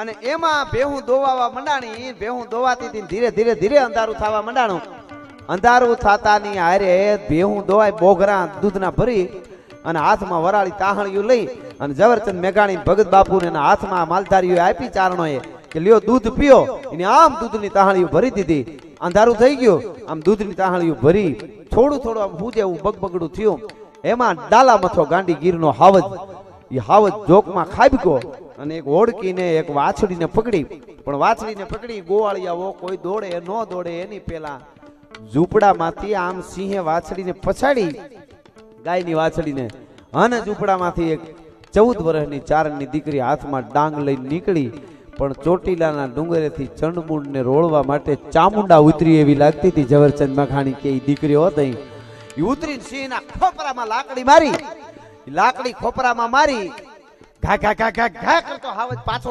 અને એમાં ભેહું દોવાવા મંડાણી. ભેહું દોવાતી ધીરે ધીરે ધીરે અંધારું થવા મંડાણું. અંધારું થતાની હારે ભેહું દોવાય બોઘરા દૂધના ભરી અને હાથમાં વરાળી તાહણિયું લઈ અને ઝવેરચંદ મેઘાણી ભગત બાપુને એના હાથમાં માલધારીઓ આપી ચારણોએ કે લ્યો દૂધ પીઓ. એને આમ દૂધની તાહણીઓ ભરી દીધી. અંધારું થઈ ગયું. આમ દૂધની તાહણીઓ ભરી થોડું થોડું આમ પૂજે એવું બગબગડું થયું. એમાં ડાલા મથો ગાંડી ગીરનો હાવજ. એ હાવજ જોકમાં ખાબક્યો અને એક ઓળકીને એક વાછડીને પકડી. પણ વાછડીને પકડી ગોવાળિયાઓ કોઈ દોડે ન દોડે એની પેલા ઝૂંપડામાંથી આમ સિંહે વાછડીને પછાડી, ગાયની વાછડીને, અને ઝૂંપડામાંથી એક 14 વર્ષની ચારણની દીકરી હાથમાં ડાંગ લઈને નીકળી. પણ ચોટીલાના ડુંગરેથી ચંડમુંડને રોળવા માટે ચામુંડા ઉતરી એવી લાગતી હતી ઝવેરચંદ મેઘાણી કે દીકરીઓ હતી. એ ઉતરીને સિંહના ખોપરામાં લાકડી મારી. લાકડી ખોપરામાં મારી ઘા ઘા ઘા ઘા ઘા કરતો હાવજ પાછો